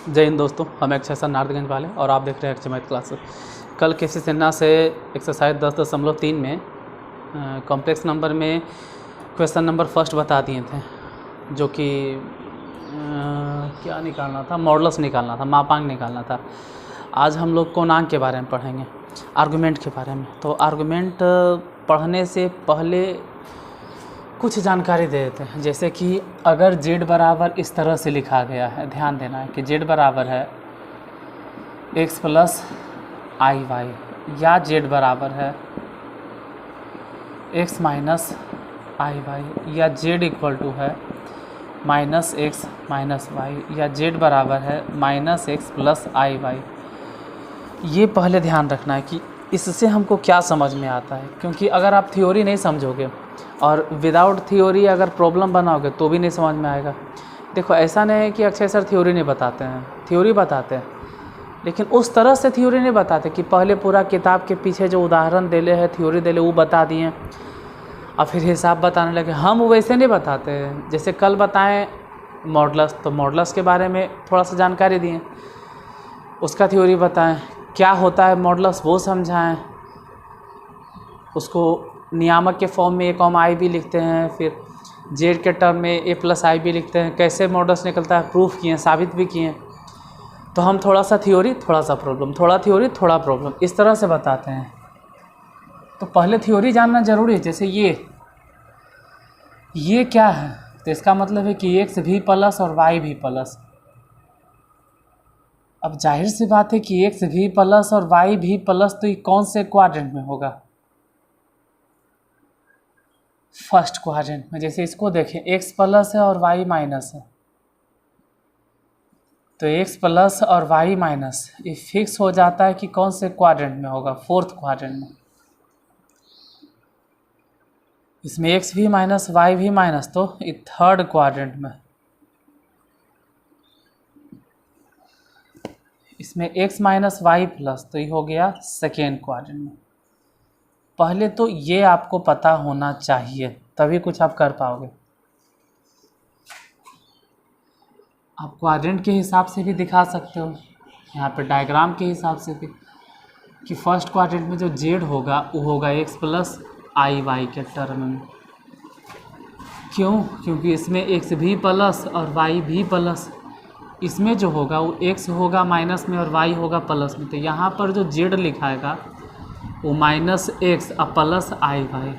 जय हिंद दोस्तों, हम अक्षय सर नारदगंज वाले और आप देख रहे हैं अक्षय मैथ क्लासेस। कल केसी सिन्हा से एक्सरसाइज 10.3 में कॉम्प्लेक्स नंबर में क्वेश्चन नंबर फर्स्ट बता दिए थे, जो कि क्या निकालना था, मॉडुलस निकालना था, मापांक निकालना था। आज हम लोग कोणांक के बारे में पढ़ेंगे, आर्गुमेंट के बारे में। तो आर्गुमेंट पढ़ने से पहले कुछ जानकारी दे देते हैं, जैसे कि अगर z बराबर इस तरह से लिखा गया है, ध्यान देना है कि z बराबर है x प्लस आई वाई, या z बराबर है x माइनस आई वाई, या z इक्वल टू है माइनस एक्स माइनस वाई, या z बराबर है minus x plus i Y. ये पहले ध्यान रखना है कि इससे हमको क्या समझ में आता है, क्योंकि अगर आप थ्योरी नहीं समझोगे और विदाउट थ्योरी अगर प्रॉब्लम बनाओगे तो भी नहीं समझ में आएगा। देखो, ऐसा नहीं है कि अक्षय सर थ्योरी नहीं बताते हैं, थ्योरी बताते हैं, लेकिन उस तरह से थ्योरी नहीं बताते कि पहले पूरा किताब के पीछे जो उदाहरण देले है, थ्योरी देले, वो बता दिए और फिर हिसाब बताने लगे। हम वैसे नहीं बताते हैं। जैसे कल बताएं मॉडुलस, तो मॉडुलस के बारे में थोड़ा सा जानकारी दिए, उसका थ्योरी बताएं, क्या होता है मॉडुलस वो समझाएं, उसको नियामक के फॉर्म में ए कॉमा आई भी लिखते हैं, फिर जेड के टर्म में ए प्लस आई भी लिखते हैं, कैसे मॉडुलस निकलता है प्रूफ किए, साबित भी किए। तो हम थोड़ा सा थ्योरी थोड़ा सा प्रॉब्लम, थोड़ा थ्योरी थोड़ा प्रॉब्लम, इस तरह से बताते हैं। तो पहले थ्योरी जानना जरूरी है। जैसे ये क्या है, तो इसका मतलब है कि एक्स भी प्लस और वाई भी प्लस। अब जाहिर सी बात है कि एक्स भी प्लस और वाई भी प्लस, तो ये कौन से क्वाड्रेंट में होगा? फर्स्ट क्वाड्रेंट में। जैसे इसको देखें, एक्स प्लस है और वाई माइनस है, तो एक्स प्लस और वाई माइनस ये फिक्स हो जाता है कि कौन से क्वाड्रेंट में होगा? फोर्थ क्वाड्रेंट में। इसमें एक्स भी माइनस वाई भी माइनस, तो ये थर्ड क्वाड्रेंट में। इसमें एक्स माइनस वाई प्लस, तो ये हो गया सेकेंड क्वाड्रेंट में। पहले तो ये आपको पता होना चाहिए, तभी कुछ आप कर पाओगे। आप क्वाड्रेंट के हिसाब से भी दिखा सकते हो, यहाँ पे डायग्राम के हिसाब से भी, कि फर्स्ट क्वाड्रेंट में जो जेड होगा वो होगा एक्स प्लस आई वाई के टर्म में। क्यों? क्योंकि इसमें एक्स भी प्लस और वाई भी प्लस। इसमें जो होगा वो एक्स होगा माइनस में और वाई होगा प्लस में, तो यहाँ पर जो जेड लिखाएगा वो माइनस एक्स और प्लस आई वाई।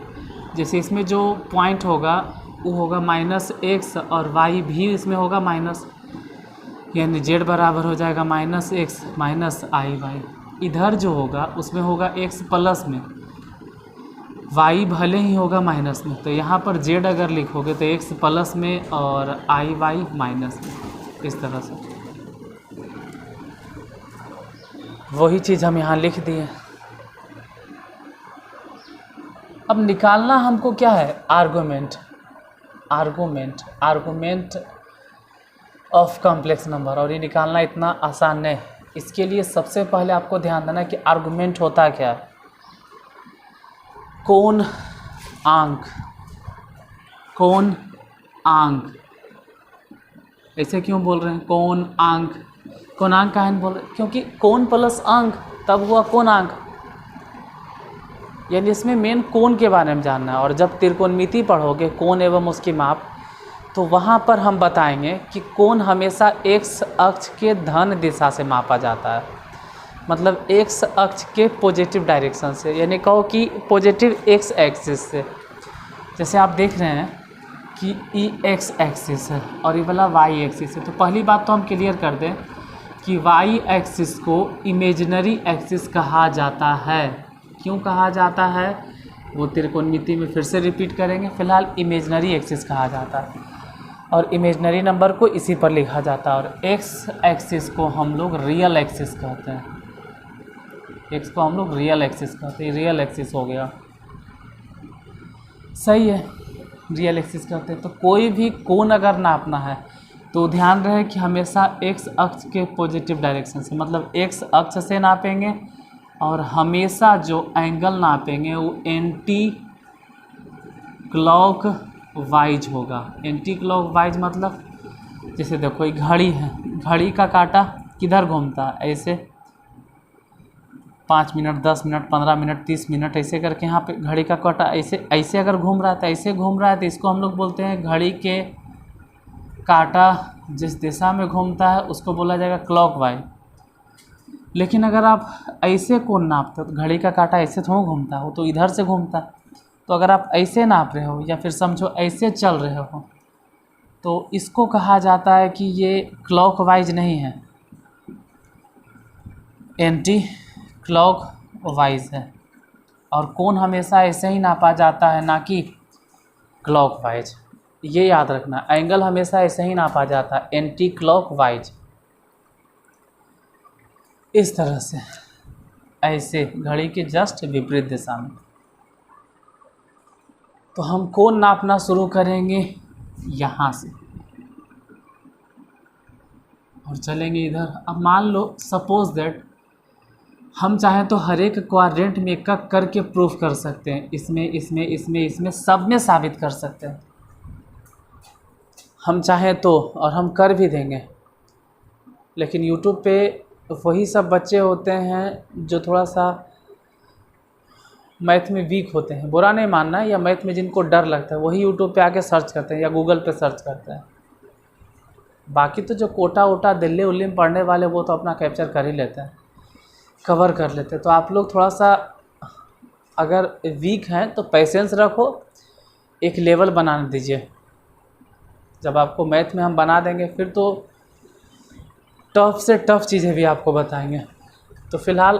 जैसे इसमें जो पॉइंट होगा वो होगा माइनस एक्स और वाई भी इसमें होगा माइनस, यानी जेड बराबर हो जाएगा माइनस एक्स माइनस आई वाई। इधर जो होगा उसमें होगा एक्स प्लस में, वाई भले ही होगा माइनस में, तो यहाँ पर जेड अगर लिखोगे तो एक्स प्लस में और आई वाई माइनस में, इस तरह से। वही चीज़ हम यहाँ लिख दिए। अब निकालना हमको क्या है? Argument of complex number. और ये निकालना इतना आसान नहीं है। इसके लिए सबसे पहले आपको ध्यान देना है कि आर्गुमेंट होता क्या है। कोण आंक, ऐसे क्यों बोल रहे हैं? कोणांक काहे बोल रहे हैं? क्योंकि कोण प्लस अंक तब हुआ कोणांक, यानी इसमें मेन कोण के बारे में जानना है। और जब त्रिकोणमिति पढ़ोगे, कोण एवं उसकी माप, तो वहाँ पर हम बताएंगे कि कोण हमेशा एक्स अक्ष के धन दिशा से मापा जाता है, मतलब एक्स अक्ष के पॉजिटिव डायरेक्शन से, यानी कहो कि पॉजिटिव एक्स एक्सिस से। जैसे आप देख रहे हैं कि ई एक्स एक्सिस है और ये वाला वाई एक्सिस है। तो पहली बात तो हम क्लियर कर दें कि वाई एक्सिस को इमेजिनरी एक्सिस कहा जाता है। क्यों कहा जाता है वो त्रिकोणमिति में फिर से रिपीट करेंगे। फिलहाल इमेजिनरी एक्सिस कहा जाता है और इमेजिनरी नंबर को इसी पर लिखा जाता है। और एक्स एक्सिस को हम लोग रियल एक्सिस कहते हैं। एक्स को हम लोग रियल एक्सिस कहते हैं, रियल एक्सिस हो गया, सही है, रियल एक्सिस कहते हैं। तो कोई भी कोण अगर नापना है तो ध्यान रहे कि हमेशा एक्स अक्ष के पॉजिटिव डायरेक्शन से, मतलब एक्स अक्ष से नापेंगे, और हमेशा जो एंगल नापेंगे वो एंटी क्लॉक वाइज होगा। एंटी क्लॉक वाइज मतलब जैसे देखो एक घड़ी है, घड़ी का कांटा किधर घूमता है, ऐसे 5 मिनट 10 मिनट 15 मिनट 30 मिनट ऐसे करके यहाँ पे घड़ी का कांटा ऐसे ऐसे अगर घूम रहा है तो ऐसे घूम रहा है, तो इसको हम लोग बोलते हैं घड़ी के कांटा जिस दिशा में घूमता है उसको बोला जाएगा क्लॉकवाइज। लेकिन अगर आप ऐसे कोण नापते हो तो घड़ी का कांटा ऐसे थोड़ा घूमता हो, तो इधर से घूमता है। तो अगर आप ऐसे नाप रहे हो या फिर समझो ऐसे चल रहे हो तो इसको कहा जाता है कि ये क्लॉकवाइज नहीं है, एंटी क्लॉकवाइज है। और कोण हमेशा ऐसे ही नापा जाता है, ना कि क्लॉकवाइज। ये याद रखना, एंगल हमेशा ऐसे ही नापा जाता है, एंटी क्लॉकवाइज। इस तरह से ऐसे घड़ी के जस्ट विपरीत दिशा में। तो हम कोण नापना शुरू करेंगे यहाँ से और चलेंगे इधर। अब मान लो सपोज दैट हम चाहें तो हर एक क्वाड्रेंट में एक एक करके प्रूफ कर सकते हैं, इसमें इसमें इसमें इसमें सब में साबित कर सकते हैं हम चाहें तो, और हम कर भी देंगे। लेकिन यूट्यूब पे वही सब बच्चे होते हैं जो थोड़ा सा मैथ में वीक होते हैं, बुरा नहीं मानना है, या मैथ में जिनको डर लगता है वही यूट्यूब पे आके सर्च करते हैं या गूगल पे सर्च करते हैं। बाकी तो जो कोटा वोटा दिल्ली उल्ली में पढ़ने वाले वो तो अपना कैप्चर कर ही लेते हैं, कवर कर लेते हैं। तो आप लोग थोड़ा सा अगर वीक हैं तो पेशेंस रखो, एक लेवल बनाने दीजिए। जब आपको मैथ में हम बना देंगे फिर तो टफ़ से टफ़ चीज़ें भी आपको बताएंगे। तो फ़िलहाल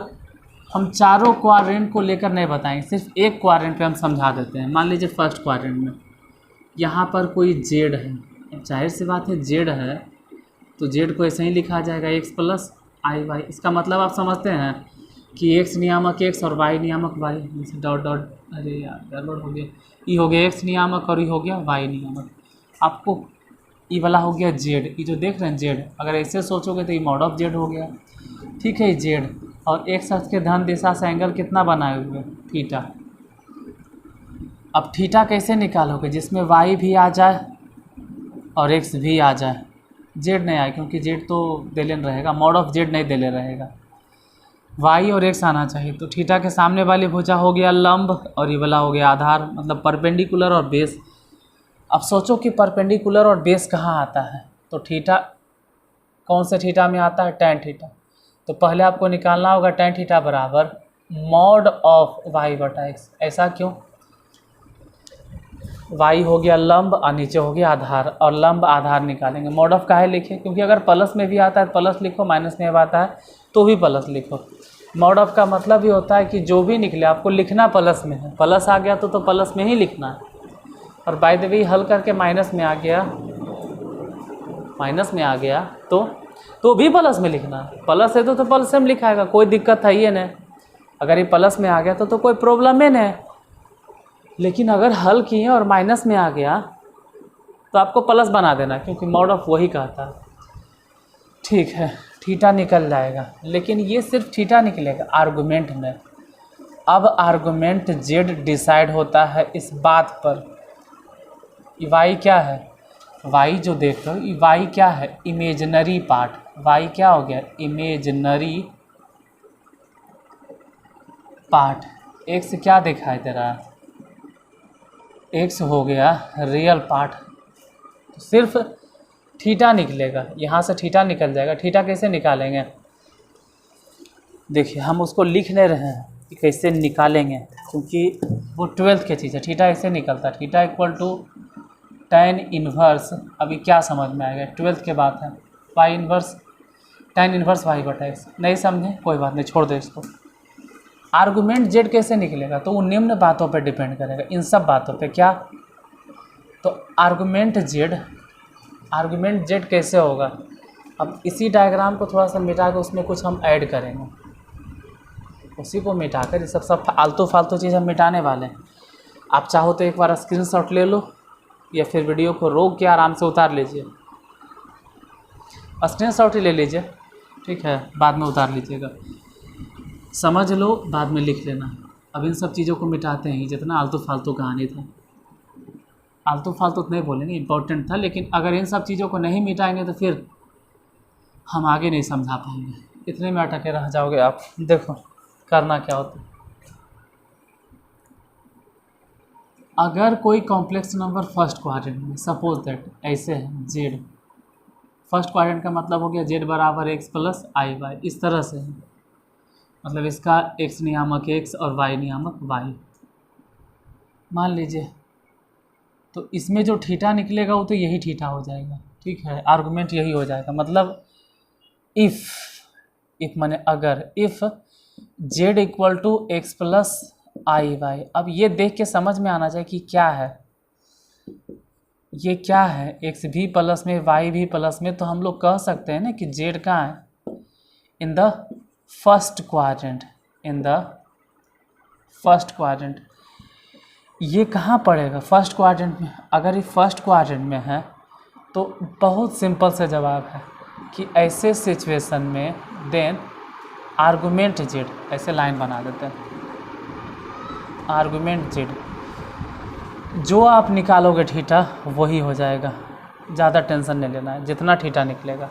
हम चारों क्वाड्रेंट को लेकर नहीं बताएंगे, सिर्फ एक क्वाड्रेंट पे हम समझा देते हैं। मान लीजिए फर्स्ट क्वाड्रेंट में यहाँ पर कोई जेड है, अब जाहिर सी बात है जेड है तो जेड को ऐसे ही लिखा जाएगा एक्स प्लस आई वाई। इसका मतलब आप समझते हैं कि एक्स नियामक एक्स और वाई नियामक वाई, जैसे डॉट डॉट, अरे यार गड़बड़ हो गया, ई हो गया एक्स नियामक और ई हो गया वाई नियामक। आपको ई वाला हो गया जेड, ये जो देख रहे हैं जेड, अगर ऐसे सोचोगे तो ये मॉड ऑफ जेड हो गया, ठीक है जेड। और एक्स अक्ष के धन दिशा से एंगल कितना बनाए हुए, थीटा। अब थीटा कैसे निकालोगे, जिसमें वाई भी आ जाए और एक्स भी आ जाए, जेड नहीं आए क्योंकि जेड तो देलेन रहेगा, मॉड ऑफ जेड नहीं देले रहेगा, वाई और एक्स आना चाहिए। तो थीटा के सामने वाली भुजा हो गया लंब और ये वाला हो गया आधार, मतलब परपेंडिकुलर और बेस। अब सोचो कि परपेंडिकुलर और बेस कहाँ आता है, तो थीटा कौन से थीटा में आता है, टैन थीटा। तो पहले आपको निकालना होगा टैन थीटा बराबर मॉड ऑफ वाई बटा एक्स। ऐसा क्यों, वाई हो गया लंब और नीचे हो गया आधार, और लंब आधार निकालेंगे। मॉड ऑफ काहे लिखे, क्योंकि अगर प्लस में भी आता है प्लस लिखो, माइनस में आता है तो भी प्लस लिखो। मॉड ऑफ का मतलब ही होता है कि जो भी निकले आपको लिखना प्लस में है, प्लस आ गया तो प्लस में ही लिखना है। और बाय द वे हल करके माइनस में आ गया, माइनस में आ गया तो भी प्लस में लिखना है। प्लस है तो प्लस में लिखाएगा, कोई दिक्कत है ये नहीं। अगर ये प्लस में आ गया तो कोई प्रॉब्लम ही नहीं। लेकिन अगर हल किए और माइनस में आ गया तो आपको प्लस बना देना, क्योंकि मॉड ऑफ वही कहता है। ठीक है, थीटा निकल जाएगा, लेकिन ये सिर्फ थीटा निकलेगा आर्गुमेंट में। अब आर्गुमेंट जेड डिसाइड होता है इस बात पर, वाई क्या है, वाई जो देख रहे हो वाई क्या है, इमेजिनरी पार्ट। वाई क्या हो गया, इमेजिनरी पार्ट। एक्स क्या दिखाई दे रहा है, एक्स हो गया रियल पार्ट। तो सिर्फ थीटा निकलेगा, यहाँ से थीटा निकल जाएगा। थीटा कैसे निकालेंगे, देखिए हम उसको लिख नहीं रहे हैं कि कैसे निकालेंगे, क्योंकि वो 12th की चीज़ है। थीटा ऐसे निकलता है, theta equal to tan inverse, अभी क्या समझ में आएगा, 12th के बात है, y inverse tan inverse y बटा एक्स। नहीं समझे कोई बात नहीं, छोड़ दो इसको। आर्गुमेंट जेड कैसे निकलेगा, तो वो निम्न बातों पर डिपेंड करेगा, इन सब बातों पे। क्या, तो आर्गुमेंट जेड कैसे होगा। अब इसी डायग्राम को थोड़ा सा मिटा कर उसमें कुछ हम ऐड करेंगे, उसी को मिटाकर ये सब फालतू फालतू चीज़ हम मिटाने वाले हैं। आप चाहो तो एक बार स्क्रीनशॉट ले लो या फिर वीडियो को रोक के आराम से उतार लीजिए, स्क्रीनशॉट ही ले लीजिए, ठीक है, बाद में उतार लीजिएगा, समझ लो, बाद में लिख लेना। अब इन सब चीज़ों को मिटाते हैं, जितना आलतू फालतू कहानी था। आलतू फालतू तो नहीं बोलेंगे, इम्पोर्टेंट था, लेकिन अगर इन सब चीज़ों को नहीं मिटाएंगे तो फिर हम आगे नहीं समझा पाएंगे, इतने में अटके रह जाओगे आप। देखो करना क्या होता है, अगर कोई कॉम्प्लेक्स नंबर फर्स्ट क्वाड्रेंट में, सपोज दैट ऐसे है जेड, फर्स्ट क्वाड्रेंट का मतलब हो गया जेड बराबर एक्स प्लस आई वाई, इस तरह से है, मतलब इसका एक्स नियामक एक्स और वाई नियामक वाई मान लीजिए। तो इसमें जो थीटा निकलेगा वो तो यही थीटा हो जाएगा, ठीक है, आर्गुमेंट यही हो जाएगा। मतलब इफ़ माने अगर, if z equal to x plus i y. अब ये देख के समझ में आना चाहिए कि क्या है, ये क्या है, एक्स भी प्लस में वाई भी प्लस में, तो हम लोग कह सकते हैं ना कि जेड कहाँ है, in the first quadrant, in the first quadrant. ये कहाँ पड़ेगा फर्स्ट क्वाड्रेंट में, अगर ये फर्स्ट क्वाड्रेंट में है तो बहुत सिंपल सा जवाब है कि ऐसे सिचुएशन में देन आर्गुमेंट जेड, ऐसे लाइन बना देते हैं, आर्गुमेंट जेड जो आप निकालोगे थीटा वही हो जाएगा, ज़्यादा टेंशन नहीं लेना है, जितना थीटा निकलेगा।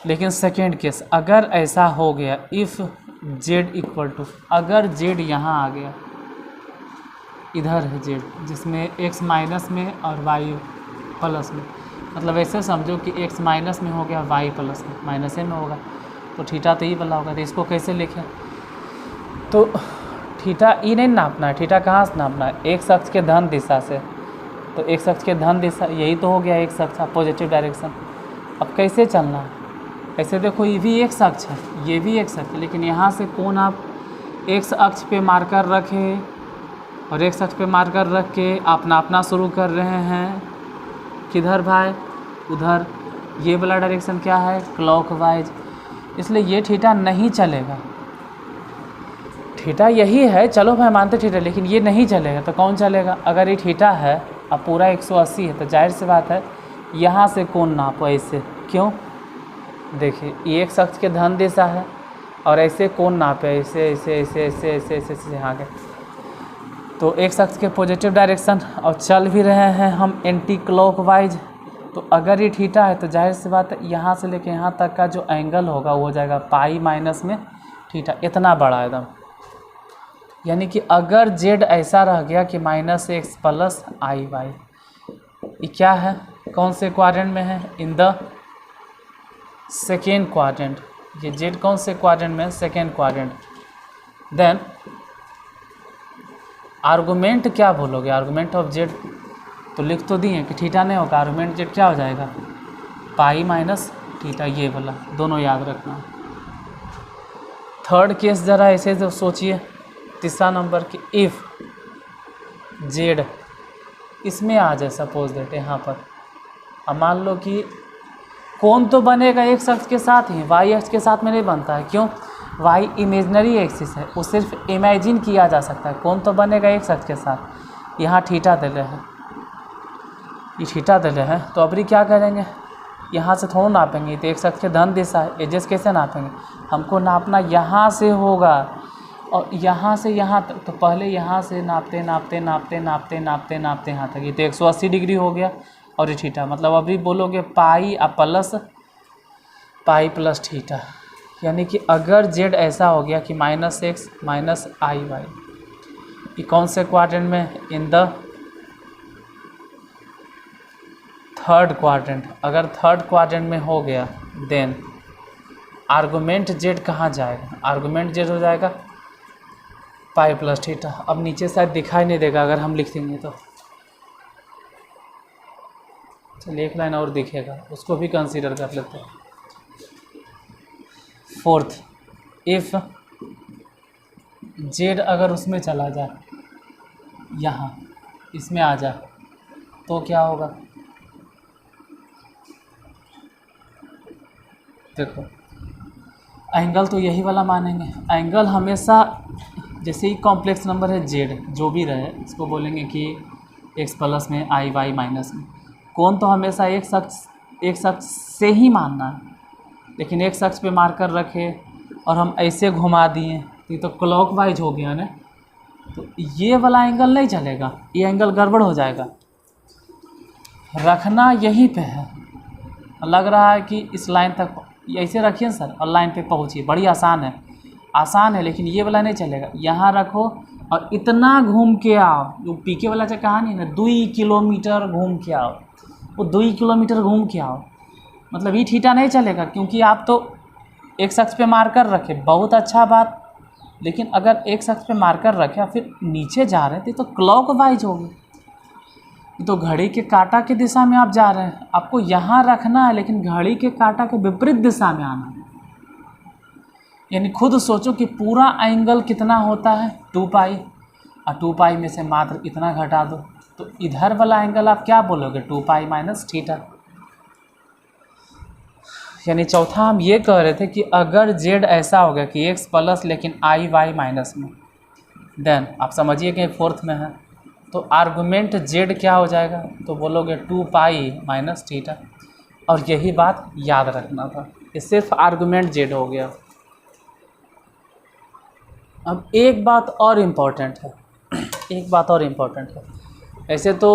लेकिन सेकेंड केस, अगर ऐसा हो गया, इफ़ जेड इक्वल टू, अगर जेड यहाँ आ गया, इधर है जेड जिसमें एक्स माइनस में और वाई प्लस में, मतलब ऐसे समझो कि एक्स माइनस में हो गया, वाई प्लस में, माइनस में होगा, तो थीटा तो ये वाला होगा। तो इसको कैसे लिखें, तो थीटा ई नहीं नापना है, थीटा कहाँ से नापना है, एक अक्ष के धन दिशा से, तो एक अक्ष के धन दिशा यही तो हो गया एक अक्ष, पॉजिटिव डायरेक्शन। अब कैसे चलना है, ऐसे देखो ये भी एक अक्ष है, ये भी एक अक्ष है, लेकिन यहाँ से कोण आप एक्स अक्ष पे मार्कर रखें और एक्स अक्ष पे मार्कर रख के आप नापना शुरू कर रहे हैं, किधर भाई, उधर, ये वाला डायरेक्शन क्या है, क्लॉकवाइज, इसलिए ये थीटा नहीं चलेगा। थीटा यही है, चलो भाई मानते थीटा, लेकिन ये नहीं चलेगा, तो कौन चलेगा, अगर ये थीटा है अब पूरा 180 है, तो जाहिर सी बात है यहाँ से कोण नापो ऐसे, क्यों, देखिए ये एक अक्ष के धन दिशा है और ऐसे कोण नापे, ऐसे ऐसे ऐसे ऐसे ऐसे ऐसे ऐसे यहाँ के, तो एक अक्ष के पॉजिटिव डायरेक्शन और चल भी रहे हैं हम एंटी क्लॉकवाइज, तो अगर ये थीटा है तो जाहिर सी बात है यहाँ से लेके यहाँ तक का जो एंगल होगा वो हो जाएगा पाई माइनस में थीटा, इतना बड़ा एकदम। यानी कि अगर जेड ऐसा रह गया कि minus x plus i Y, ये क्या है, कौन से क्वाड्रेंट में है, इन द सेकेंड क्वाड्रेंट, ये जेड कौन से क्वाड्रेंट में है, सेकेंड क्वाड्रेंट। देन आर्गुमेंट क्या बोलोगे, आर्गुमेंट ऑफ जेड तो लिख तो दिए कि थीटा नहीं होगा, आर्गुमेंट जेड क्या हो जाएगा, पाई माइनस थीटा, ये वाला दोनों याद रखना। थर्ड केस ज़रा ऐसे जो सोचिए, तीसरा नंबर की, इफ़ जेड इसमें आ जाए, सपोज दैट यहाँ पर, अब मान लो कि कोण तो बनेगा एक अक्ष के साथ ही, वाई अक्ष के साथ में नहीं बनता है, क्यों, वाई इमेजनरी एक्सिस है, वो सिर्फ इमेजिन किया जा सकता है, कोण तो बनेगा एक अक्ष के साथ। यहाँ थीटा दे रहे हैं, ये थीटा दे रहे हैं, तो अभी क्या करेंगे, यहाँ से थोड़ा नापेंगे, तो एक अक्ष के धन दिशा है, एजेस कैसे नापेंगे, हमको नापना यहाँ से होगा और यहाँ से यहाँ तक, तो पहले यहाँ से नापते नापते नापते नापते नापते नापते यहाँ तक, ये तो 180 डिग्री हो गया, और ये थीटा, मतलब अभी बोलोगे pi plus pi plus theta, यानी कि अगर जेड ऐसा हो गया कि माइनस एक्स माइनस आई वाई, ये कौन से क्वाड्रेंट में, इन द थर्ड क्वाड्रेंट, अगर थर्ड क्वाड्रेंट में हो गया देन आर्गुमेंट जेड कहाँ जाएगा, आर्गुमेंट जेड हो जाएगा पाई प्लस थीटा। अब नीचे शायद दिखाई नहीं देगा अगर हम लिख देंगे तो, चलिए एक लाइन और दिखेगा, उसको भी कंसीडर कर लेते हैं। फोर्थ, इफ़ जेड अगर उसमें चला जाए, यहाँ इसमें आ जाए, तो क्या होगा, देखो एंगल तो यही वाला मानेंगे, एंगल हमेशा, जैसे ही कॉम्प्लेक्स नंबर है जेड जो भी रहे, इसको बोलेंगे कि एक्स प्लस में आई वाई माइनस में, कोण तो हमेशा एक शख्स से ही मानना है, लेकिन एक शख्स पे मार्कर रखे और हम ऐसे घुमा दिए तो ये तो क्लॉकवाइज हो गया ना, तो ये वाला एंगल नहीं चलेगा, ये एंगल गड़बड़ हो जाएगा, रखना यहीं पे है। लग रहा है कि इस लाइन तक ऐसे रखिए सर और लाइन पे पहुँचिए, बड़ी आसान है, आसान है, लेकिन ये वाला नहीं चलेगा। यहाँ रखो और इतना घूम के आओ, जो पीके वाला जो कहानी है ना, 2 किलोमीटर घूम के आओ, वो 2 किलोमीटर घूम के आओ, मतलब ये थीटा नहीं चलेगा, क्योंकि आप तो एक अक्ष पे मार्कर रखे, बहुत अच्छा बात, लेकिन अगर एक अक्ष पे मार्कर रखे और फिर नीचे जा रहे थे तो क्लॉकवाइज होगी, तो घड़ी के कांटा की दिशा में आप जा रहे हैं, आपको यहाँ रखना है, लेकिन घड़ी के कांटा के विपरीत दिशा में आना है। यानी खुद सोचो कि पूरा एंगल कितना होता है 2 पाई, और 2 पाई में से मात्र इतना घटा दो, तो इधर वाला एंगल आप क्या बोलोगे, 2 पाई माइनस थीटा। यानी चौथा हम ये कह रहे थे कि अगर z ऐसा हो गया कि x प्लस लेकिन i y माइनस में, देन आप समझिए कि फोर्थ में है, तो आर्गुमेंट z क्या हो जाएगा, तो बोलोगे 2 पाई माइनस थीटा। और यही बात याद रखना था, ये सिर्फ आर्गुमेंट z हो गया। अब एक बात और इम्पॉर्टेंट है, एक बात और इम्पॉर्टेंट है। ऐसे तो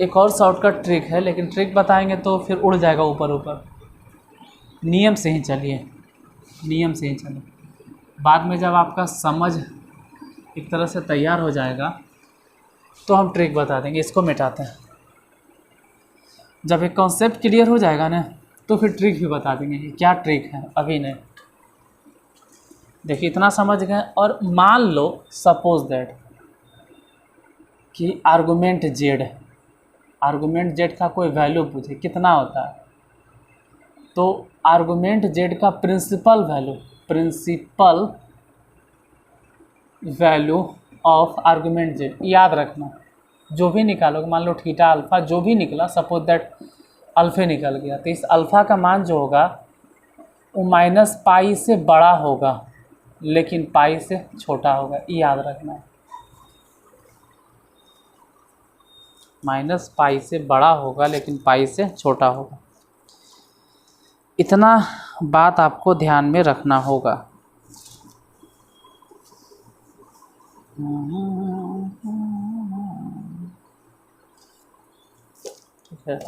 एक और शॉर्टकट ट्रिक है, लेकिन ट्रिक बताएंगे तो फिर उड़ जाएगा ऊपर ऊपर। नियम से ही चलिए, नियम से ही चलिए, बाद में जब आपका समझ एक तरह से तैयार हो जाएगा तो हम ट्रिक बता देंगे। इसको मिटाते हैं, जब एक कॉन्सेप्ट क्लियर हो जाएगा ना तो फिर ट्रिक भी बता देंगे कि क्या ट्रिक है, अभी नहीं। देखिए इतना समझ गए, और मान लो सपोज दैट कि आर्गुमेंट z, आर्गुमेंट z का कोई वैल्यू पूछे कितना होता है, तो आर्गुमेंट z का principal value of argument z याद रखना, जो भी निकालोगे, मान लो थीटा अल्फ़ा जो भी निकला, सपोज दैट अल्फ़े निकल गया, तो इस अल्फ़ा का मान जो होगा वो माइनस पाई से बड़ा होगा लेकिन पाई से छोटा होगा, ये याद रखना है। माइनस पाई से बड़ा होगा लेकिन पाई से छोटा होगा, इतना बात आपको ध्यान में रखना होगा। ठीक है,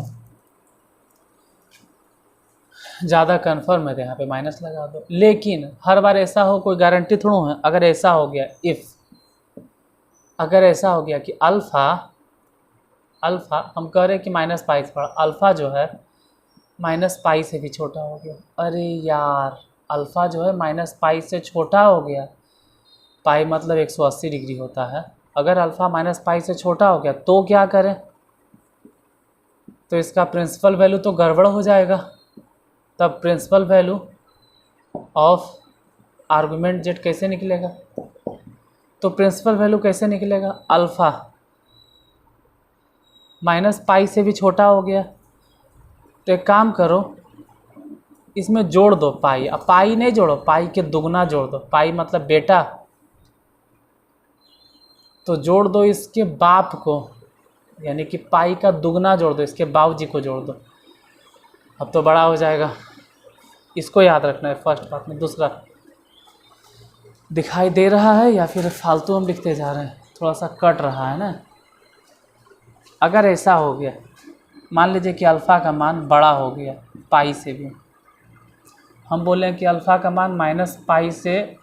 ज़्यादा कन्फर्म है तो यहाँ पे माइनस लगा दो, लेकिन हर बार ऐसा हो कोई गारंटी थोड़ा है। अगर ऐसा हो गया, अगर ऐसा हो गया कि अल्फ़ा हम कह रहे हैं कि माइनस पाई से बड़ा, अल्फ़ा जो है माइनस पाई से भी छोटा हो गया, अरे यार अल्फ़ा जो है माइनस पाई से छोटा हो गया, पाई मतलब 180 डिग्री होता है, अगर अल्फ़ा माइनस पाई से छोटा हो गया तो क्या करें, तो इसका प्रिंसिपल वैल्यू तो गड़बड़ हो जाएगा। तब principal value of argument z कैसे निकलेगा, तो प्रिंसिपल वैल्यू कैसे निकलेगा, अल्फ़ा माइनस पाई से भी छोटा हो गया, तो एक काम करो इसमें जोड़ दो पाई, अब पाई नहीं जोड़ो, पाई के दुगना जोड़ दो, पाई मतलब बेटा, तो जोड़ दो इसके बाप को, यानी कि पाई का दुगना जोड़ दो, इसके बाबूजी को जोड़ दो, अब तो बड़ा हो जाएगा। इसको याद रखना है फर्स्ट पार्ट में। दूसरा दिखाई दे रहा है या फिर फालतू हम लिखते जा रहे हैं, थोड़ा सा कट रहा है ना। अगर ऐसा हो गया, मान लीजिए कि अल्फ़ा का मान बड़ा हो गया पाई से भी, हम बोले कि अल्फ़ा का मान माइनस पाई से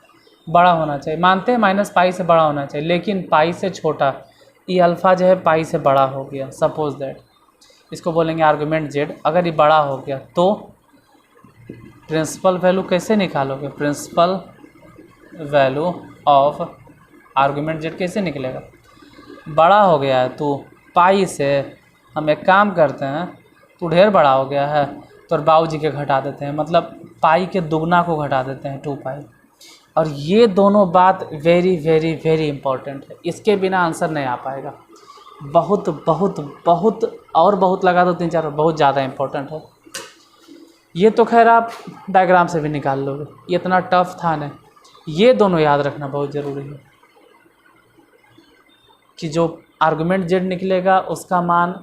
बड़ा होना चाहिए, मानते हैं माइनस पाई से बड़ा होना चाहिए, लेकिन पाई से छोटा, ये अल्फ़ा जो है पाई से बड़ा हो गया, सपोज दैट इसको बोलेंगे आर्गुमेंट z। अगर ये बड़ा हो गया तो प्रिंसिपल वैल्यू कैसे निकालोगे, principal value of argument z कैसे निकलेगा, बड़ा हो गया है तो पाई से, हम एक काम करते हैं, तो ढेर बड़ा हो गया है तो बाबूजी के घटा देते हैं, मतलब पाई के दुगना को घटा देते हैं 2 पाई। और ये दोनों बात वेरी वेरी वेरी इंपॉर्टेंट है, इसके बिना आंसर नहीं आ पाएगा। बहुत बहुत बहुत और बहुत लगा दो 3-4, बहुत ज़्यादा इंपॉर्टेंट है। ये तो खैर आप डायग्राम से भी निकाल लोगे, ये इतना टफ था नहीं, ये दोनों याद रखना बहुत ज़रूरी है कि जो आर्गुमेंट z निकलेगा उसका मान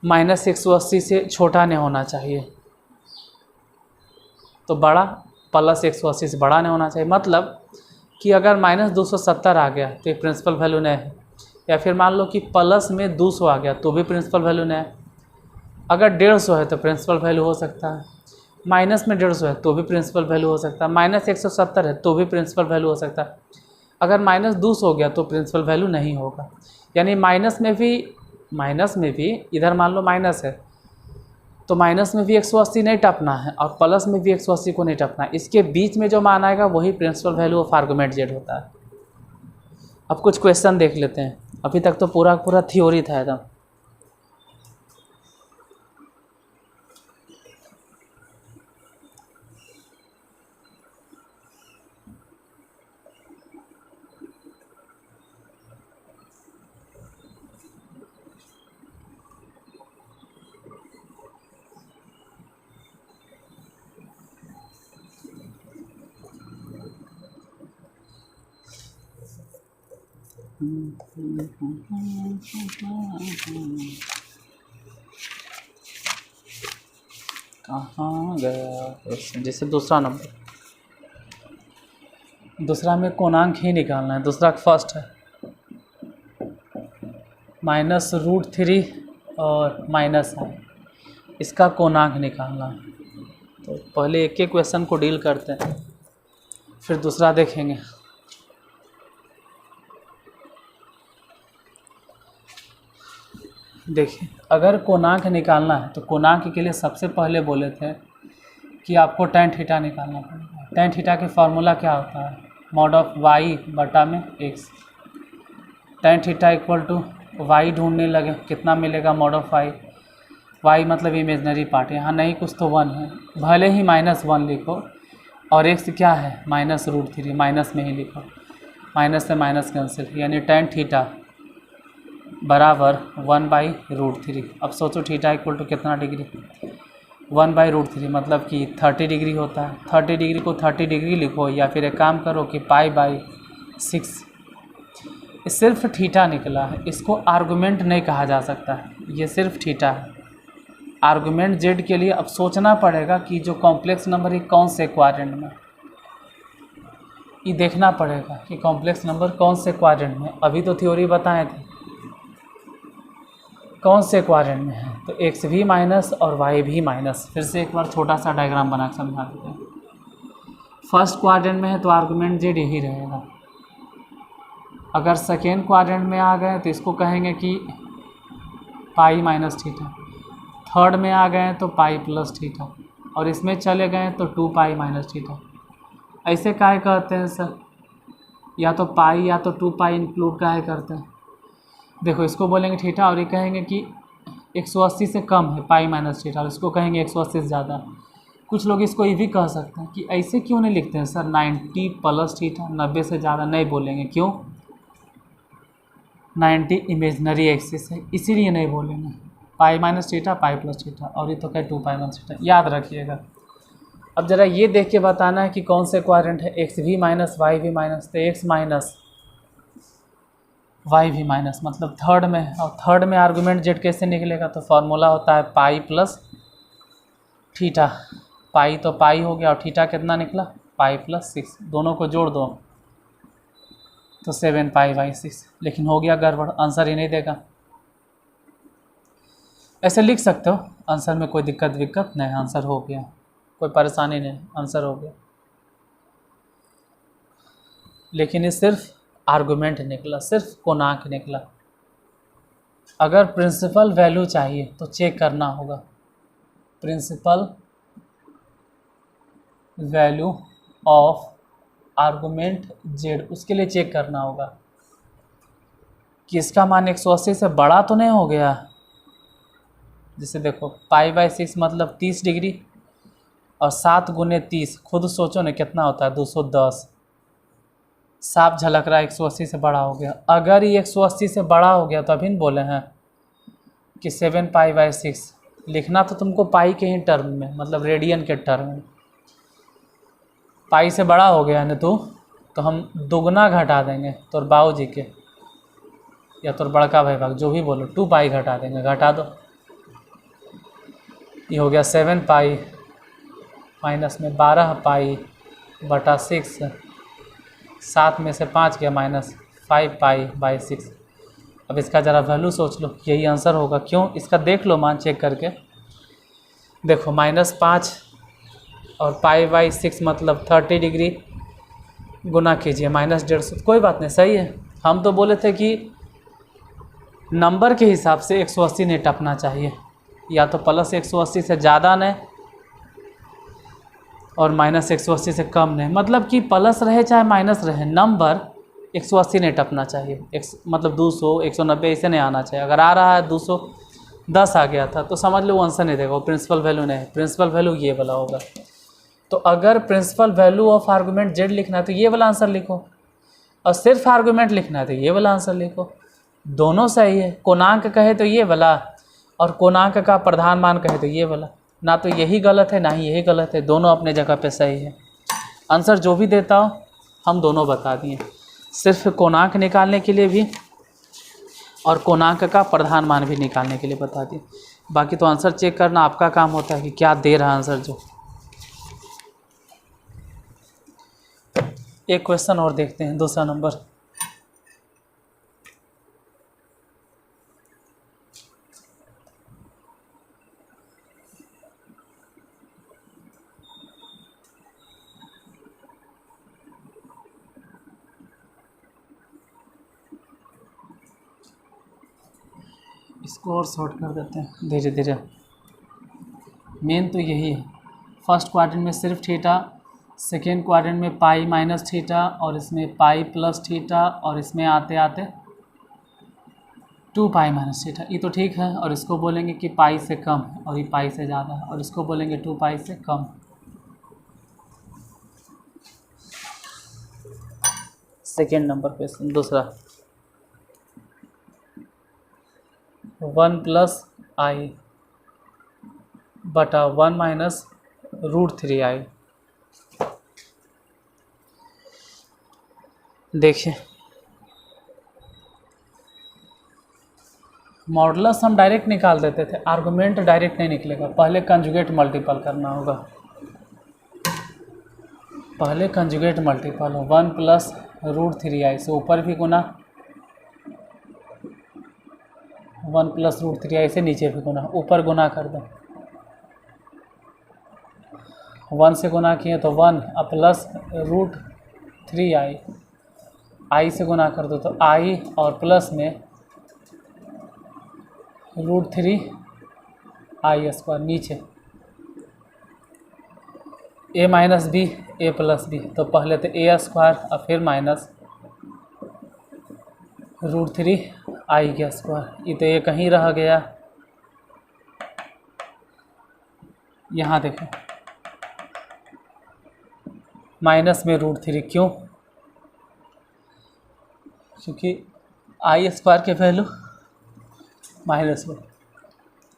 माइनस 180 से छोटा नहीं होना चाहिए, तो बड़ा प्लस 180 से बड़ा नहीं होना चाहिए। मतलब कि अगर माइनस 270 आ गया तो ये प्रिंसिपल वैल्यू नहीं है, या फिर मान लो कि प्लस में 200 आ गया तो भी प्रिंसिपल वैल्यू नहीं है। अगर 150 है तो प्रिंसिपल वैल्यू हो सकता है, माइनस में 150 है तो भी प्रिंसिपल वैल्यू हो सकता है, माइनस 170 है तो भी प्रिंसिपल वैल्यू हो सकता है। अगर माइनस 200 हो गया तो प्रिंसिपल वैल्यू नहीं होगा। यानी माइनस में भी इधर मान लो माइनस है तो माइनस में भी 180 नहीं टपना है और प्लस में भी 180 को नहीं टपना है। इसके बीच में जो मान आएगा वही principal value of argument z होता है। अब कुछ क्वेश्चन देख लेते हैं। अभी तक तो पूरा थ्योरी था एकदम। कहाँ गया क्वेश्चन? जैसे दूसरा नंबर, दूसरा में कोणांक ही निकालना है। दूसरा फर्स्ट है -√3 और -i, इसका कोणांक निकालना है। तो पहले एक एक क्वेश्चन को डील करते हैं, फिर दूसरा देखेंगे। देखिए, अगर कोणांक निकालना है तो कोणांक के लिए सबसे पहले बोले थे कि आपको tan थीटा निकालना पड़ेगा। tan थीटा के फार्मूला क्या होता है? मॉड ऑफ y बटा में x। tan theta equal to y ढूंढने लगे, कितना मिलेगा? Mod of y। y मतलब इमेजनरी पार्ट, यहाँ नहीं कुछ तो 1 है, भले ही -1 लिखो, और x क्या है? -√3, माइनस में ही लिखो, माइनस से माइनस कैंसिल, यानी tan थीटा बराबर 1/√3। अब सोचो थीटा इक्वल टू कितना डिग्री? 1/√3 मतलब कि 30 डिग्री होता है। 30 डिग्री को 30 डिग्री लिखो, या फिर एक काम करो कि π/6। सिर्फ थीटा निकला है, इसको आर्गुमेंट नहीं कहा जा सकता है, ये सिर्फ थीटा है। आर्गुमेंट जेड के लिए अब सोचना पड़ेगा कि जो कॉम्प्लेक्स नंबर है कौन से क्वाड्रेंट में, ये देखना पड़ेगा कि कॉम्प्लेक्स नंबर कौन से क्वाड्रेंट में। अभी तो थ्योरी बताए थे कौन से क्वाड्रेंट में है, तो x भी माइनस और y भी माइनस। फिर से एक बार छोटा सा डायग्राम बना के समझा देते हैं। फर्स्ट क्वाड्रेंट में है तो आर्गुमेंट जेड यही रहेगा। अगर सेकेंड क्वाड्रेंट में आ गए तो इसको कहेंगे कि π-θ। थर्ड में आ गए तो π+θ, और इसमें चले गए तो 2π-θ। ऐसे काहे कहते हैं सर? या तो पाई या तो 2π इंक्लूड काहे करते हैं? देखो, इसको बोलेंगे थीटा और ये कहेंगे कि 180 से कम है π-θ, और इसको कहेंगे 180 से ज़्यादा। कुछ लोग इसको ये भी कह सकते हैं कि ऐसे क्यों नहीं लिखते हैं सर 90+θ, 90 से ज़्यादा नहीं बोलेंगे। क्यों? 90 इमेजनरी एक्सिस है, इसीलिए नहीं बोलेंगे। π-θ, π+θ, और ये तो क्या 2π-θ, याद रखिएगा। अब ज़रा ये देख के बताना है कि कौन से क्वाड्रेंट है। x भी माइनस, y भी माइनस, तो x माइनस y भी माइनस, मतलब थर्ड में है। और थर्ड में आर्गुमेंट जेड कैसे निकलेगा? तो फार्मूला होता है π+θ। पाई तो पाई हो गया, और थीटा कितना निकला? π+6। दोनों को जोड़ दो तो 7π/6। लेकिन हो गया गड़बड़, आंसर ही नहीं देगा। ऐसे लिख सकते हो, आंसर में कोई दिक्कत नहीं, आंसर हो गया, कोई परेशानी नहीं, आंसर हो गया। लेकिन ये सिर्फ आर्गुमेंट निकला, सिर्फ कोणांक निकला। अगर प्रिंसिपल वैल्यू चाहिए तो चेक करना होगा, principal value of argument Z, उसके लिए चेक करना होगा कि इसका मान 180 से बड़ा तो नहीं हो गया। जैसे देखो π/6 मतलब 30 डिग्री, और 7 × 30, खुद सोचो ना कितना होता है? 210। साफ झलक रहा है 180 से बड़ा हो गया। अगर ये 180 से बड़ा हो गया तो अभी बोले हैं कि 7π/6 लिखना, तो तुमको पाई के ही टर्म में, मतलब रेडियन के टर्म में। पाई से बड़ा हो गया ना तो हम दुगना घटा देंगे तोर बाबू जी के या तोर बड़का भाई भाग, जो भी बोलो, 2π घटा देंगे, घटा दो। ये हो गया 7π माइनस में 12π/6, 7 में से 5 गया माइनस, 5π/6। अब इसका ज़रा वैल्यू सोच लो, यही आंसर होगा। क्यों? इसका देख लो मान चेक करके, देखो -5 और π/6 मतलब 30 डिग्री गुना कीजिए -150, कोई बात नहीं, सही है। हम तो बोले थे कि नंबर के हिसाब से 180 नहीं टपना चाहिए, या तो +180 से ज़्यादा नहीं और -180 से कम नहीं, मतलब कि प्लस रहे चाहे माइनस रहे, नंबर 180 नहीं टपना चाहिए। मतलब 200 190 ऐसे नहीं आना चाहिए। अगर आ रहा है 210 आ गया था तो समझ लो वो आंसर नहीं देगा, वो प्रिंसिपल वैल्यू नहीं है। प्रिंसिपल वैल्यू ये वाला होगा। तो अगर principal value of argument z लिखना है तो ये वाला आंसर लिखो, और सिर्फ आर्गूमेंट लिखना है तो ये वाला आंसर लिखो। दोनों सही है। कोणांक कहे तो ये वाला, और कोणांक का प्रधान मान कहे तो ये वाला। ना तो यही गलत है ना ही यही गलत है, दोनों अपने जगह पे सही है। आंसर जो भी देता हो हम दोनों बता दिए, सिर्फ कोणांक निकालने के लिए भी और कोणांक का प्रधान मान भी निकालने के लिए बता दिए। बाकी तो आंसर चेक करना आपका काम होता है कि क्या दे रहा आंसर। जो एक क्वेश्चन और देखते हैं, दूसरा नंबर। इसको और शॉर्ट कर देते हैं धीरे धीरे। मेन तो यही है, फर्स्ट क्वाड्रेंट में सिर्फ थीटा, सेकेंड क्वाड्रेंट में पाई माइनस थीटा, और इसमें पाई प्लस थीटा, और इसमें आते आते 2 पाई माइनस थीटा। ये तो ठीक है। और इसको बोलेंगे कि पाई से कम है और ये पाई से ज़्यादा है, और इसको बोलेंगे 2 पाई से कम। सेकेंड नंबर क्वेश्चन दूसरा, 1 + i बटा 1 - √3i। देखिए मॉडुलस हम डायरेक्ट निकाल देते थे, आर्गुमेंट डायरेक्ट नहीं निकलेगा, पहले कंजुगेट मल्टीपल करना होगा। पहले कंजुगेट मल्टीपल हो, 1 + √3i से ऊपर भी गुना, 1 + √3i से नीचे भी गुना, ऊपर गुना कर दो। 1 से गुना किए तो 1 प्लस √3i, i से गुना कर दो तो i और प्लस में √3i² नीचे, a - b a + b, तो पहले तो a² और फिर माइनस √3i²। ये तो ये कहीं रह गया। यहाँ देखो माइनस में √3, क्यों? क्योंकि i² के वैल्यू माइनस में,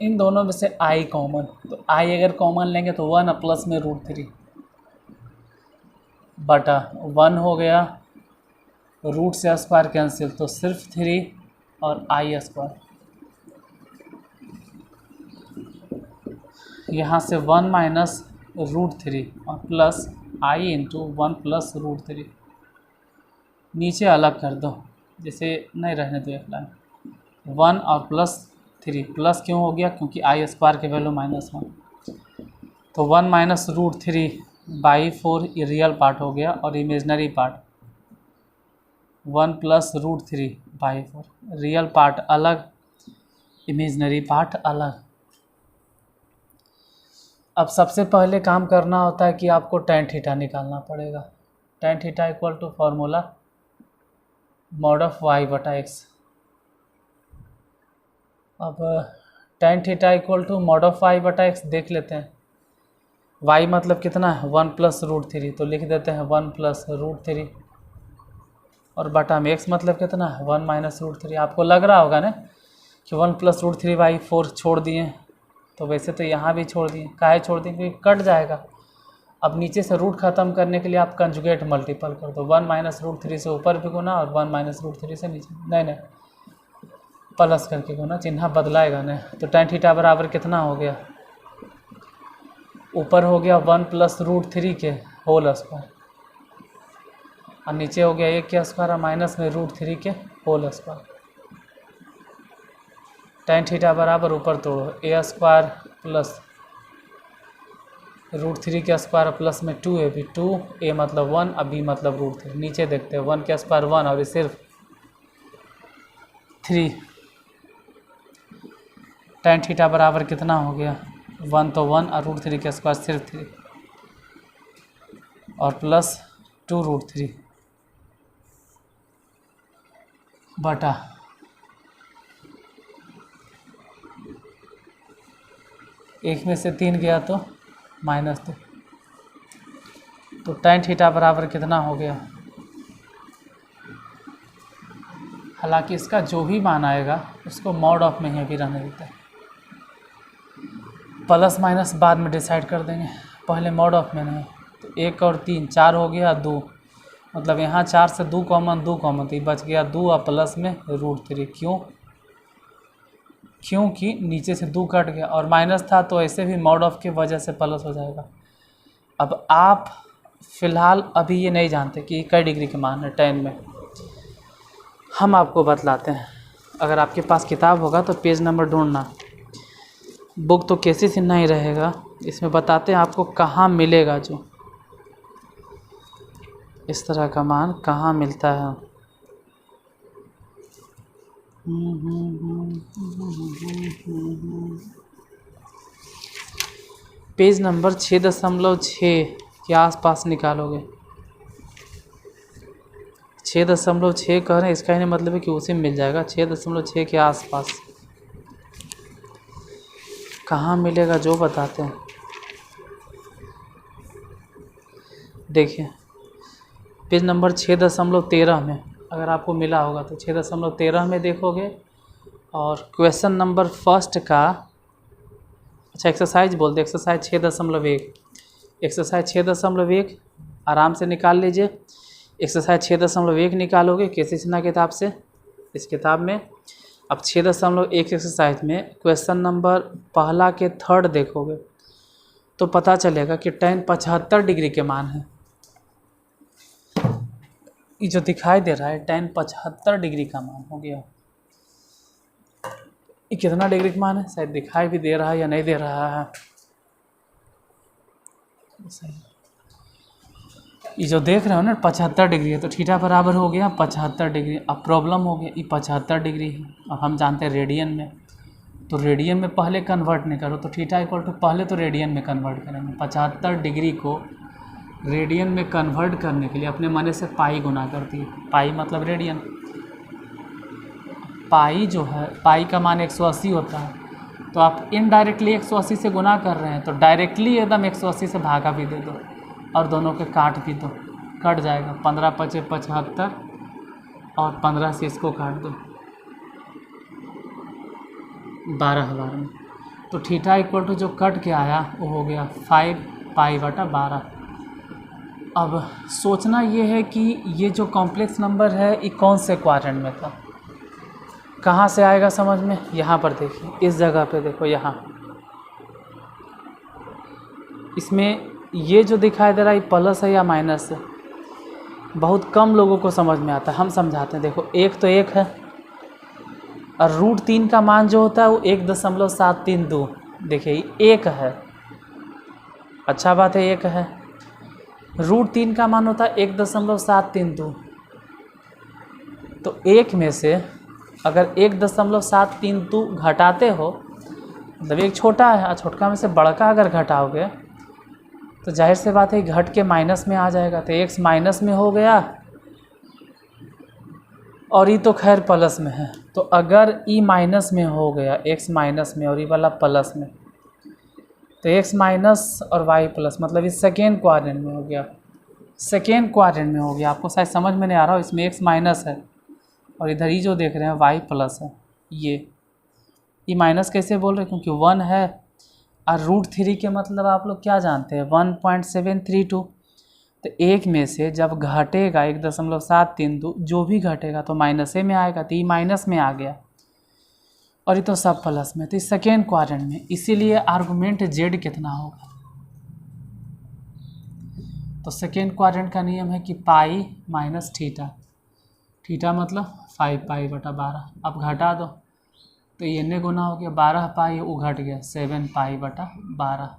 इन दोनों में से i कॉमन, तो i अगर कॉमन लेंगे तो 1 प्लस में √3 बटा 1 हो गया, रूट से स्क्वायर कैंसिल तो सिर्फ 3 और i²। यहाँ से 1 - √3 और प्लस i × 1 + √3, नीचे अलग कर दो, जैसे नहीं रहने दो एक लाइन। 1 और प्लस 3, प्लस क्यों हो गया? क्योंकि i² के वैल्यू -1, तो 1 - √3/4 ये रियल पार्ट हो गया, और इमेजनरी पार्ट 1 + √3/4, रियल पार्ट अलग, इमेजनरी पार्ट अलग। अब सबसे पहले काम करना होता है कि आपको tan थीटा निकालना पड़ेगा। tan theta = formula mod(y/x)। अब tan थीटा = mod(y/x) देख लेते हैं। y मतलब कितना है? 1 + √3, तो लिख देते हैं 1 + √3, और बटा में x मतलब कितना है? 1 - √3। आपको लग रहा होगा ना कि 1 + √3/4 छोड़ दिए, तो वैसे तो यहाँ भी छोड़ दिए। काहे छोड़ दिए? क्योंकि कट जाएगा। अब नीचे से रूट ख़त्म करने के लिए आप कंजुगेट मल्टीपल कर दो, 1 - √3 से ऊपर भी गुना और 1 - √3 से नीचे, नहीं प्लस करके गुना, चिन्ह बदलाएगा नहीं। तो tan थीटा बराबर कितना हो गया? ऊपर हो गया 1 + √3 के होल स्क्वायर, और नीचे हो गया 1 के स्क्वायर और माइनस में √3 के होल स्क्वायर। tan थीटा बराबर ऊपर तोड़ो a² + √3 का स्क्वायर प्लस में 2ab, 2a मतलब 1, अब b मतलब √3। नीचे देखते हैं 1 का स्क्वायर 1 और ये सिर्फ 3। tan थीटा बराबर कितना हो गया 1 तो 1 और √3 का स्क्वायर सिर्फ 3 और प्लस 2√3 बटा एक में से 3 गया तो -2। तो tan थीटा बराबर कितना हो गया। हालांकि इसका जो भी मान आएगा उसको मॉड ऑफ में ही अभी रहने देते हैं, प्लस माइनस बाद में डिसाइड कर देंगे, पहले मॉड ऑफ में नहीं। तो 1 और 3 4 हो गया 2, मतलब यहाँ 4 से 2 कॉमन तो ये बच गया 2 और प्लस में √3। क्योंकि नीचे से 2 कट गया और माइनस था तो ऐसे भी मॉड ऑफ की वजह से प्लस हो जाएगा। अब आप फ़िलहाल अभी ये नहीं जानते कि कई डिग्री के मान है tan में, हम आपको बतलाते हैं। अगर आपके पास किताब होगा तो पेज नंबर ढूंढना, बुक तो कैसे सिन्हा ही रहेगा, इसमें बताते हैं आपको कहाँ मिलेगा जो इस तरह का मान कहाँ मिलता है। पेज नंबर 6.6 के आसपास निकालोगे। 6.6 कह रहे हैं, इसका ही मतलब है कि उसी में मिल जाएगा। 6.6 के आसपास कहाँ मिलेगा जो बताते हैं। देखिए पेज नंबर 6.13 में अगर आपको मिला होगा तो 6.13 में देखोगे और क्वेश्चन नंबर फर्स्ट का, अच्छा एक्सरसाइज बोल दे, एक्सरसाइज 6.1, एक्सरसाइज 6.1 आराम से निकाल लीजिए। एक्सरसाइज 6.1 निकालोगे केसी सिन्हा किताब से, इस किताब में। अब 6.1 एक्सरसाइज में क्वेश्चन नंबर पहला के थर्ड देखोगे तो पता चलेगा कि tan 75 डिग्री के मान है। ये जो दिखाई दे रहा है tan 75 डिग्री का मान हो गया। ये कितना डिग्री का मान है शायद दिखाई भी दे रहा है या नहीं दे रहा है, सही। ये जो देख रहे हो ना 75 डिग्री है तो थीटा बराबर हो गया 75 डिग्री। अब प्रॉब्लम हो गया ये 75 डिग्री है और हम जानते हैं रेडियन में, तो रेडियन में पहले कन्वर्ट नहीं करो तो थीटा इक्वल टू पहले तो रेडियन में कन्वर्ट करेंगे। 75 डिग्री को रेडियन में कन्वर्ट करने के लिए अपने मने से पाई गुना करती है, पाई मतलब रेडियन। पाई जो है, पाई का मान 180 होता है, तो आप इनडायरेक्टली 180 से गुना कर रहे हैं तो डायरेक्टली एकदम 180 से भागा भी दे दो और दोनों के काट भी दो, कट जाएगा। 15 पचे 75 और 15 से इसको काट दो 12 बार में, तो थीटा इक्वल टू जो कट के आया वो हो गया 5 पाई/12। अब सोचना ये है कि ये जो कॉम्प्लेक्स नंबर है ये कौन से क्वाड्रेंट में था, कहाँ से आएगा समझ में। यहाँ पर देखिए, इस जगह पे देखो, यहाँ इसमें ये जो दिखाई दे रहा है प्लस है या माइनस है, बहुत कम लोगों को समझ में आता है, हम समझाते हैं। देखो एक तो एक है और √3 का मान जो होता है वो 1.732, देखिए एक है, अच्छा बात है एक है। √3 का मान होता है 1.732, तो एक में से अगर 1.732 घटाते हो, मतलब एक छोटा है और छोटका में से बड़का अगर घटाओगे तो जाहिर से बात है घट के माइनस में आ जाएगा, तो x माइनस में हो गया और ये तो खैर प्लस में है। तो अगर ई माइनस में हो गया, x माइनस में और ये वाला प्लस में, तो x माइनस और y प्लस, मतलब इस सेकेंड क्वाड्रेंट में हो गया, सेकेंड क्वाड्रेंट में हो गया। आपको शायद समझ में नहीं आ रहा हो, इसमें x माइनस है और इधर ही जो देख रहे हैं y प्लस है। ये माइनस कैसे बोल रहे हैं, क्योंकि 1 है और √3 के मतलब आप लोग क्या जानते हैं 1.732, तो एक में से जब घटेगा 1.732 जो भी घटेगा तो माइनस में आएगा, तो ये माइनस में आ गया और ये तो सब प्लस में, तो इस सेकेंड क्वाड्रेंट में, इसीलिए आर्गुमेंट z कितना होगा। तो सेकेंड क्वाड्रेंट का नियम है कि पाई माइनस थीटा, थीटा मतलब 5 पाई/12। अब घटा दो तो ये ने गुना हो गया, 12 पाई वो घट गया 7 पाई/12।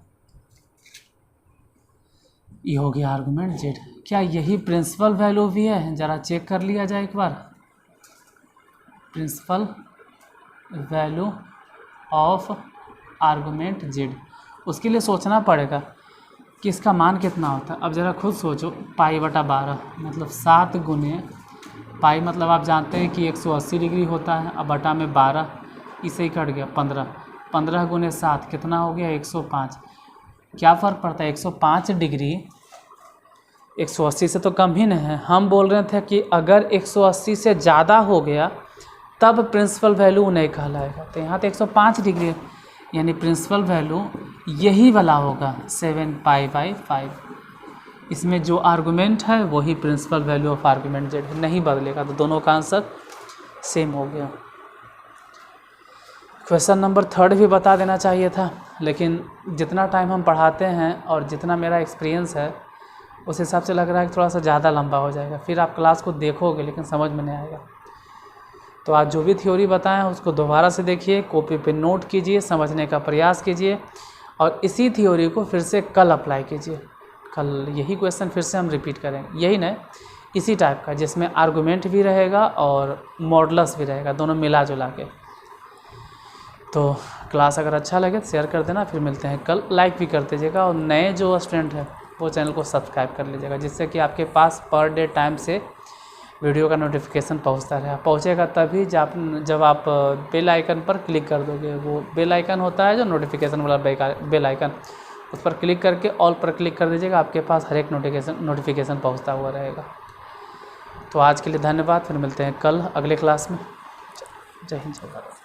ये हो गया आर्गुमेंट जेड। क्या यही प्रिंसिपल वैल्यू भी है? ज़रा चेक कर लिया जाए एक बार। Principal value of argument Z, उसके लिए सोचना पड़ेगा कि इसका मान कितना होता है। अब ज़रा खुद सोचो, π/12 मतलब 7 गुने पाई, मतलब आप जानते हैं कि 180 डिग्री होता है। अब बटा में 12, इसे ही कट गया 15, 15 गुने 7 कितना हो गया 105। क्या फ़र्क पड़ता है 105 डिग्री 180 से तो कम ही नहीं है। हम बोल रहे थे कि अगर 180 से ज़्यादा हो गया तब प्रिंसिपल वैल्यू नहीं कहलाएगा। तो यहाँ तो 105 डिग्री है, यानी प्रिंसिपल वैल्यू यही वाला होगा 7π/5। इसमें जो आर्गुमेंट है वही principal value of argument z है, नहीं बदलेगा। तो दोनों का आंसर सेम हो गया। क्वेश्चन नंबर 3 भी बता देना चाहिए था, लेकिन जितना टाइम हम पढ़ाते हैं और जितना मेरा एक्सपीरियंस है उस हिसाब से लग रहा है कि थोड़ा सा ज़्यादा लंबा हो जाएगा। फिर आप क्लास को देखोगे लेकिन समझ में नहीं आएगा। तो आज जो भी थ्योरी बताएं उसको दोबारा से देखिए, कॉपी पे नोट कीजिए, समझने का प्रयास कीजिए और इसी थ्योरी को फिर से कल अप्लाई कीजिए। कल यही क्वेश्चन फिर से हम रिपीट करेंगे, यही नहीं इसी टाइप का, जिसमें आर्गुमेंट भी रहेगा और मॉडुलस भी रहेगा, दोनों मिला जुला के। तो क्लास अगर अच्छा लगे तो शेयर कर देना। फिर मिलते हैं कल। लाइक भी कर दीजिएगा और नए जो स्टूडेंट हैं वो चैनल को सब्सक्राइब कर लीजिएगा, जिससे कि आपके पास पर डे टाइम से वीडियो का नोटिफिकेशन पहुंचता रहे। पहुंचेगा तभी जब आप बेल आइकन पर क्लिक कर दोगे। वो बेल आइकन होता है जो नोटिफिकेशन वाला बेल आइकन, उस पर क्लिक करके ऑल पर क्लिक कर दीजिएगा। आपके पास हर एक नोटिफिकेशन पहुंचता हुआ रहेगा। तो आज के लिए धन्यवाद। फिर मिलते हैं कल अगले क्लास में। जय हिंद, जय भारत।